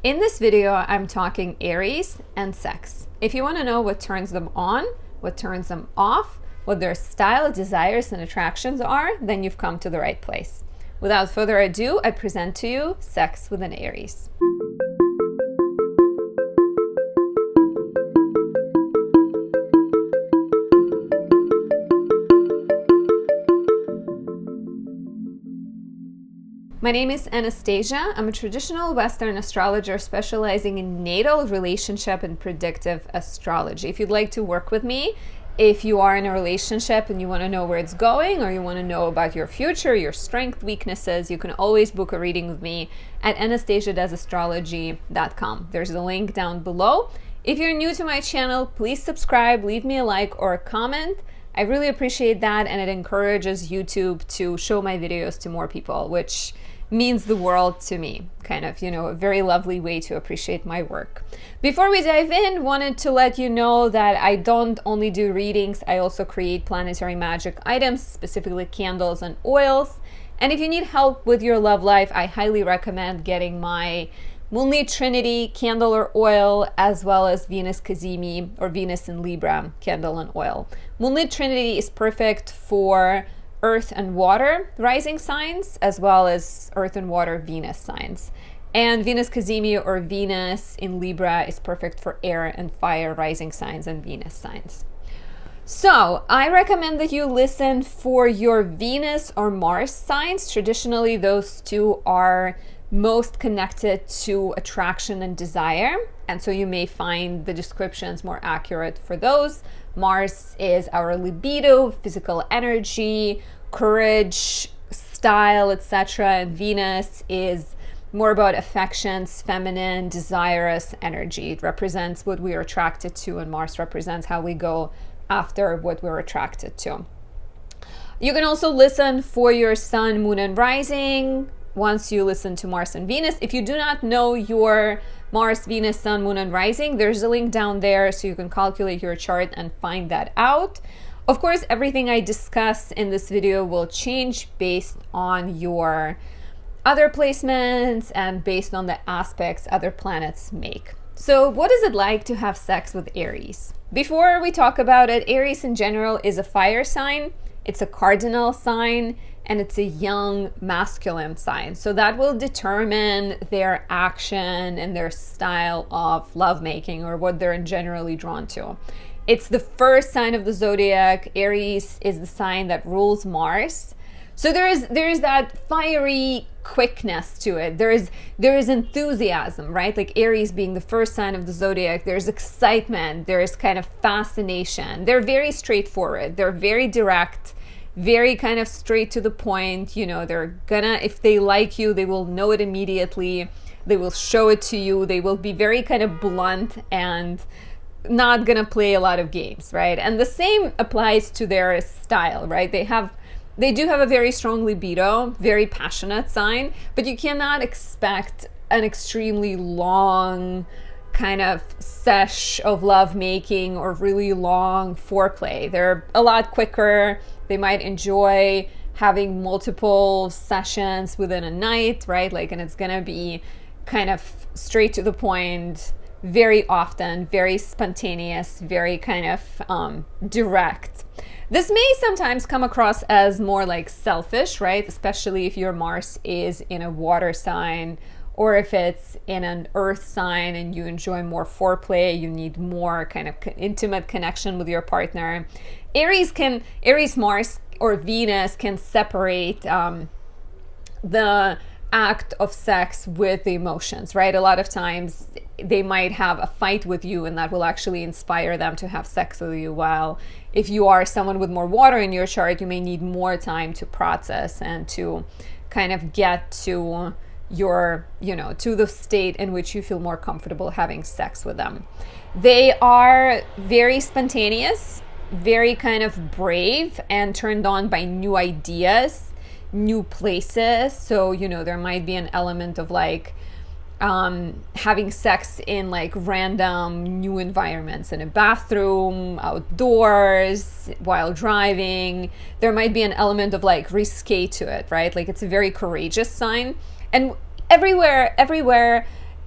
In this video, I'm talking Aries and sex. If you want to know what turns them on, what turns them off, what their style, desires, and attractions are, then you've come to the right place. Without further ado, I present to you Sex with an Aries. My name is Anastasia. I'm a traditional Western astrologer specializing in natal, relationship, and predictive astrology. If you'd like to work with me, if you are in a relationship and you want to know where it's going, or you want to know about your future, your strengths, weaknesses, you can always book a reading with me at anastasiadoesastrology.com. There's a link down below. If you're new to my channel, please subscribe, leave me a like or a comment. I really appreciate that, and it encourages YouTube to show my videos to more people, which means the world to me. Kind of, a very lovely way to appreciate my work. Before we dive in, wanted to let you know that I don't only do readings, I also create planetary magic items, specifically candles and oils. And if you need help with your love life, I highly recommend getting my Moonlit Trinity candle or oil, as well as Venus Cazimi or Venus in Libra candle and oil. Moonlit Trinity is perfect for Earth and Water rising signs, as well as Earth and Water Venus signs. And Venus Cazimi or Venus in Libra is perfect for air and fire rising signs and Venus signs. So I recommend that you listen for your Venus or Mars signs. Traditionally, those two are most connected to attraction and desire, and so you may find the descriptions more accurate for those. Mars is our libido, physical energy, courage, style, etc., and Venus is more about affections, feminine, desirous energy. It represents what we are attracted to, and Mars represents how we go after what we're attracted to. You can also listen for your sun, moon, and rising once you listen to Mars and Venus. If you do not know your Mars, Venus, Sun, Moon, and Rising, there's a link down there so you can calculate your chart and find that out. Of course, everything I discuss in this video will change based on your other placements and based on the aspects other planets make. So what is it like to have sex with Aries? Before we talk about it, Aries in general is a fire sign. It's a cardinal sign, and it's a young masculine sign. So that will determine their action and their style of lovemaking, or what they're generally drawn to. It's the first sign of the zodiac. Aries is the sign that rules Mars. So there is that fiery quickness to it. There is enthusiasm, right? Like Aries being the first sign of the zodiac, there's excitement, there's kind of fascination. They're very straightforward. They're very direct, very kind of straight to the point. They're gonna, if they like you, they will know it immediately. They will show it to you. They will be very kind of blunt and not gonna play a lot of games, right? And the same applies to their style, right? They do have a very strong libido, very passionate sign, but you cannot expect an extremely long kind of sesh of lovemaking or really long foreplay. They're a lot quicker. They might enjoy having multiple sessions within a night, right? And it's gonna be kind of straight to the point, very often, very spontaneous, very kind of direct. This may sometimes come across as more like selfish, right? Especially if your Mars is in a water sign, or if it's in an earth sign and you enjoy more foreplay, you need more kind of intimate connection with your partner. Aries, Mars, or Venus can separate the act of sex with the emotions, right? A lot of times they might have a fight with you, and that will actually inspire them to have sex with you. While if you are someone with more water in your chart, you may need more time to process and to kind of get to your, to the state in which you feel more comfortable having sex with them. They are very spontaneous, very kind of brave, and turned on by new ideas, new places. So, there might be an element of having sex in random new environments, in a bathroom, outdoors, while driving. There might be an element of risque to it, right? It's a very courageous sign. And everywhere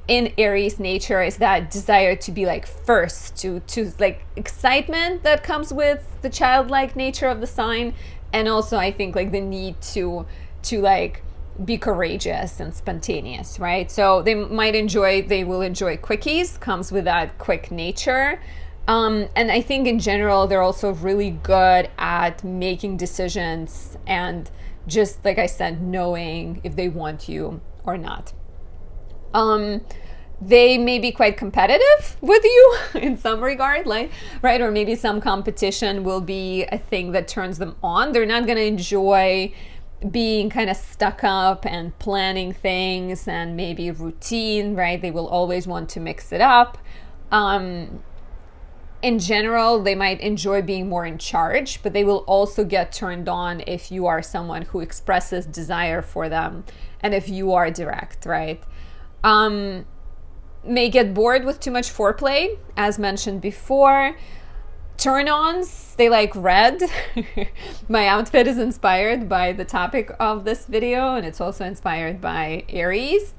in Aries nature is that desire to be like first, to like excitement that comes with the childlike nature of the sign, and also I think like the need to like be courageous and spontaneous, right? So they will enjoy quickies, comes with that quick nature. And I think in general, they're also really good at making decisions and just, like I said, knowing if they want you or not. They may be quite competitive with you in some regard, like, right? Or maybe some competition will be a thing that turns them on. They're not going to enjoy being kind of stuck up and planning things and maybe routine, right? They will always want to mix it up. In general, they might enjoy being more in charge, but they will also get turned on if you are someone who expresses desire for them and if you are direct, right? May get bored with too much foreplay, as mentioned before. Turn-ons, they like red. My outfit is inspired by the topic of this video, and it's also inspired by Aries.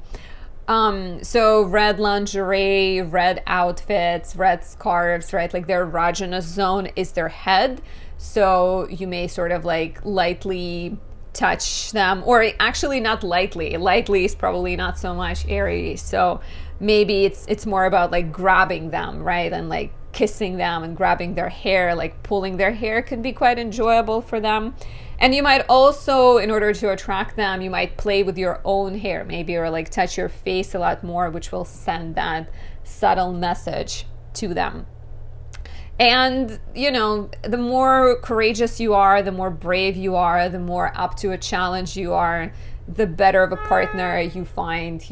So red lingerie, red outfits, red scarves, right? Like their erogenous zone is their head. So you may sort of like lightly touch them, or actually not lightly. Lightly is probably not so much Aries. So maybe it's more about like grabbing them, right? And like kissing them and grabbing their hair, like pulling their hair can be quite enjoyable for them. And you might also, in order to attract them, you might play with your own hair maybe, or like touch your face a lot more, which will send that subtle message to them. And, you know, the more courageous you are, the more brave you are, the more up to a challenge you are, the better of a partner you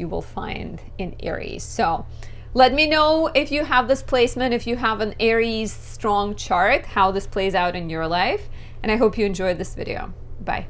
will find in Aries. So let me know if you have this placement, if you have an Aries strong chart, how this plays out in your life. And I hope you enjoyed this video. Bye.